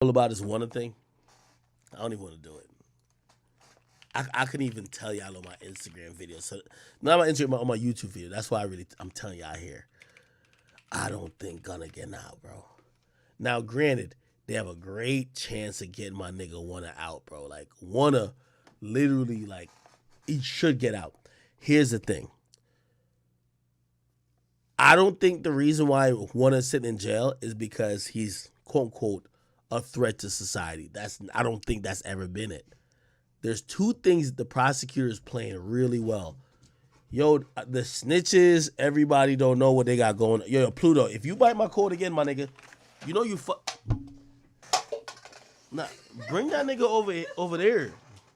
All about this one thing. I don't even want to do it. I couldn't even tell y'all on my Instagram video. So not my Instagram, on my YouTube video. That's why I'm telling y'all here. I don't think Gunna getting out, bro. Now, granted, they have a great chance of getting my nigga Wanna out, bro. Like Wanna, literally, like he should get out. Here's the thing. I don't think the reason why Wanna's sitting in jail is because he's quote unquote a threat to society. I don't think that's ever been it. There's two things the prosecutor is playing really well. Yo, the snitches, everybody don't know what they got going. Yo, Pluto, if you bite my cord again, my nigga, you know you fuck. Nah, bring that nigga over there.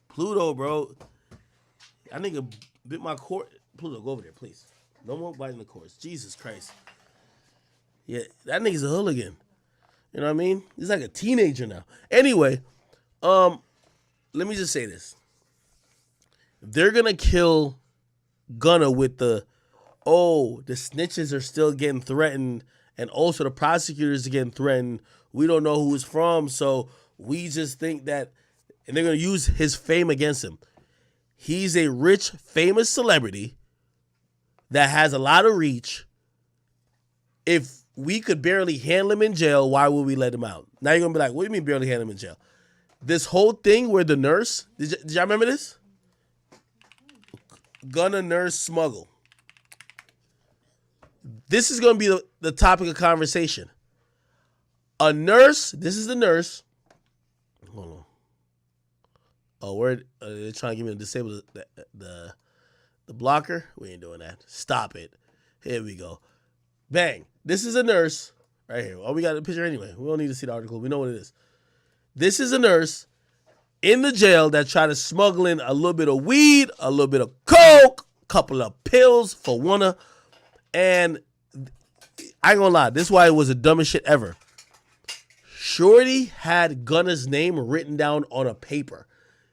Pluto, bro. That nigga bit my cord. Pluto, go over there, please. No more biting the cords. Jesus Christ. Yeah, that nigga's a hooligan. You know what I mean? He's like a teenager now. Anyway, let me just say this. They're gonna kill Gunna with the snitches are still getting threatened, and also the prosecutors are getting threatened. We don't know who it's from, so we just think that, and they're gonna use his fame against him. He's a rich, famous celebrity that has a lot of reach. If we could barely handle him in jail, why would we let him out? Now you're gonna be like, what do you mean barely handle him in jail? This whole thing where the nurse, did y'all remember this? Gunna nurse smuggle. This is going to be the topic of conversation. A nurse, this is the nurse. Hold on. Oh, they're trying to give me to disable the blocker? We ain't doing that. Stop it. Here we go. Bang. This is a nurse right here. Oh, we got a picture anyway. We don't need to see the article. We know what it is. This is a nurse in the jail that tried to smuggle in a little bit of weed, a little bit of coke, a couple of pills for Wanna. And I ain't gonna lie, this is why it was the dumbest shit ever. Shorty had Gunna's name written down on a paper.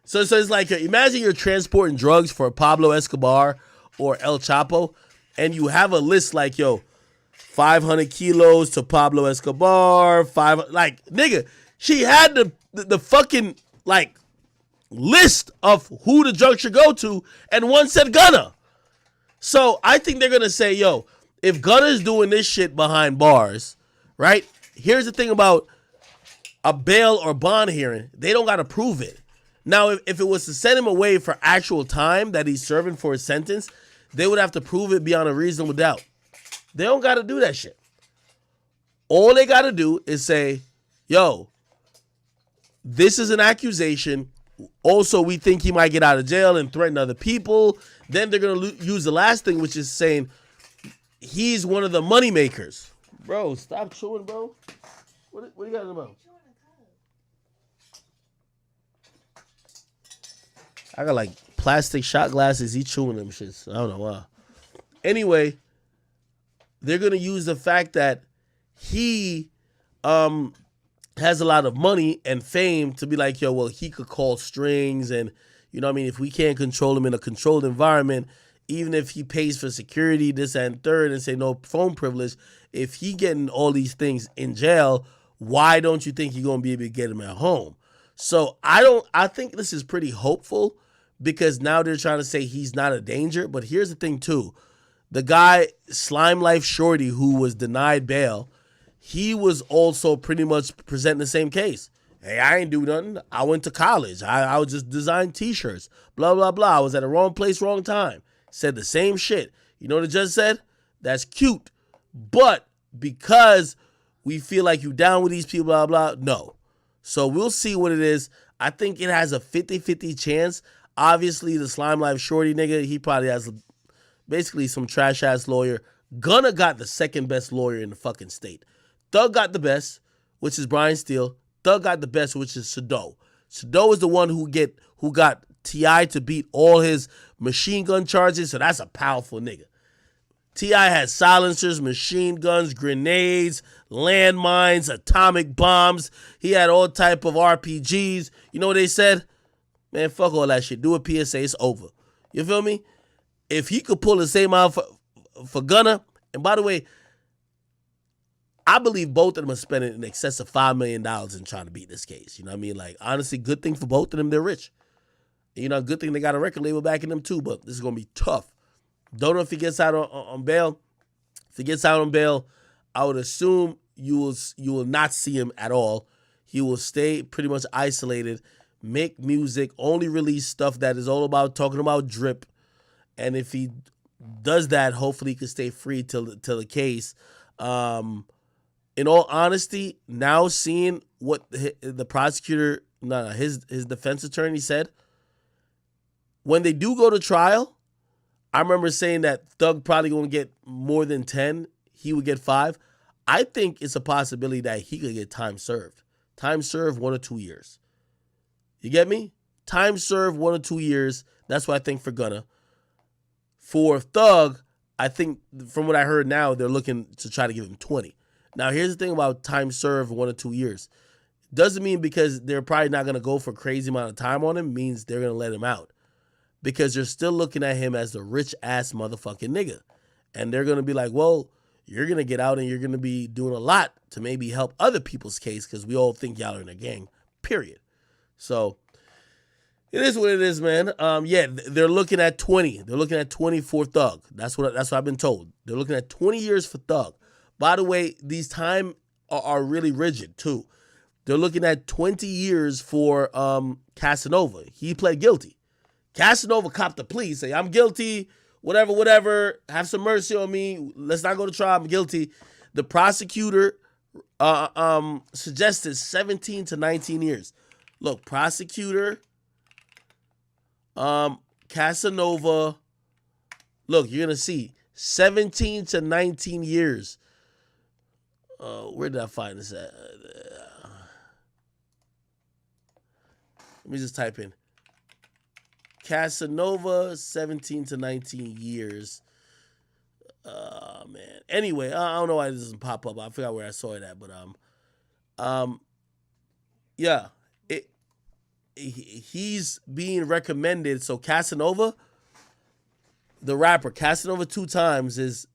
So it's like, imagine you're transporting drugs for Pablo Escobar or El Chapo, and you have a list like, 500 kilos to Pablo Escobar, nigga, she had the fucking, list of who the drug should go to, and one said Gunna. So I think they're going to say, if Gunna's doing this shit behind bars, right? Here's the thing about a bail or bond hearing. They don't got to prove it. Now, if it was to send him away for actual time that he's serving for his sentence, they would have to prove it beyond a reasonable doubt. They don't got to do that shit. All they got to do is say, this is an accusation. Also, we think he might get out of jail and threaten other people. Then they're going to use the last thing, which is saying he's one of the money makers. Bro, stop chewing, bro. What you got in the mouth? I got plastic shot glasses. He chewing them shits. I don't know why. Anyway, they're going to use the fact that he has a lot of money and fame to be like, he could call strings, and you know what I mean, if we can't control him in a controlled environment, even if he pays for security, this and third, and say no phone privilege, if he getting all these things in jail, why don't you think you're going to be able to get him at home? So I think this is pretty hopeful, because now they're trying to say he's not a danger. But here's the thing too. The guy, Slime Life Shorty, who was denied bail, he was also pretty much presenting the same case. Hey, I ain't do nothing. I went to college. I was just designing t-shirts. Blah, blah, blah. I was at the wrong place, wrong time. Said the same shit. You know what the judge said? That's cute. But because we feel like you down with these people, blah, blah, no. So we'll see what it is. I think it has a 50-50 chance. Obviously, the Slime Life Shorty nigga, he probably has basically some trash-ass lawyer. Gunna got the second best lawyer in the fucking state. Thug got the best, which is Brian Steele. Thug got the best, which is Sado. Sado is the one who got T.I. to beat all his machine gun charges, so that's a powerful nigga. T.I. had silencers, machine guns, grenades, landmines, atomic bombs. He had all type of RPGs. You know what they said? Man, fuck all that shit. Do a PSA, it's over. You feel me? If he could pull the same out for Gunna, and by the way, I believe both of them are spending in excess of $5 million in trying to beat this case. You know what I mean? Like, honestly, good thing for both of them. They're rich. You know, good thing they got a record label backing them too, but this is going to be tough. Don't know if he gets out on bail. If he gets out on bail, I would assume you will not see him at all. He will stay pretty much isolated, make music, only release stuff that is all about talking about drip. And if he does that, hopefully he can stay free till the case. In all honesty, now seeing what the prosecutor, no, his defense attorney said, when they do go to trial, I remember saying that Thug probably going to get more than 10. He would get 5. I think it's a possibility that he could get time served. Time served 1 or 2 years. You get me? Time served 1 or 2 years. That's what I think for Gunna. For Thug, I think from what I heard now, they're looking to try to give him 20. Now, here's the thing about time served 1 or 2 years. Doesn't mean because they're probably not going to go for a crazy amount of time on him means they're going to let him out. Because they're still looking at him as the rich-ass motherfucking nigga. And they're going to be like, well, you're going to get out and you're going to be doing a lot to maybe help other people's case because we all think y'all are in a gang, period. So it is what it is, man. Yeah, they're looking at 20. They're looking at 20 for Thug. That's what I've been told. They're looking at 20 years for Thug. By the way, these time are really rigid, too. They're looking at 20 years for Casanova. He pled guilty. Casanova copped the plea, say, I'm guilty, whatever, have some mercy on me, let's not go to trial, I'm guilty. The prosecutor suggested 17 to 19 years. Look, prosecutor, Casanova, look, you're going to see 17 to 19 years. Where did I find this at? Let me just type in. Casanova, 17 to 19 years. Man. Anyway, I don't know why this doesn't pop up. I forgot where I saw it at, but yeah, he's being recommended. So Casanova, the rapper, Casanova 2 times is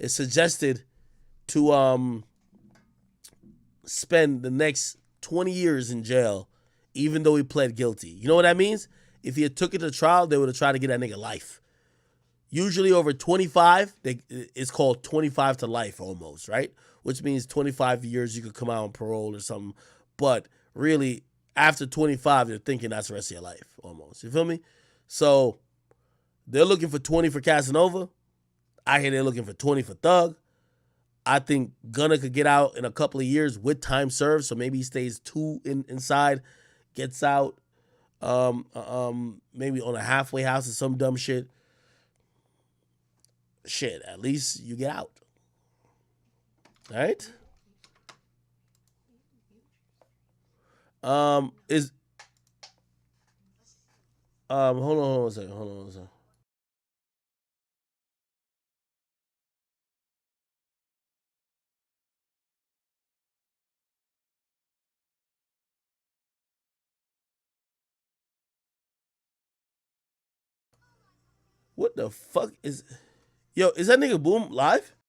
suggested to spend the next 20 years in jail, even though he pled guilty. You know what that means? If he had took it to trial, they would have tried to get that nigga life. Usually over 25, it's called 25 to life almost, right? Which means 25 years you could come out on parole or something. But really, after 25, they're thinking that's the rest of your life almost. You feel me? So they're looking for 20 for Casanova. I hear they're looking for 20 for Thug. I think Gunna could get out in a couple of years with time served. So maybe he stays 2 inside, gets out. Maybe on a halfway house or some dumb shit. Shit, at least you get out. All right? Is hold on a second. What the fuck is Yo, is that nigga Boom live?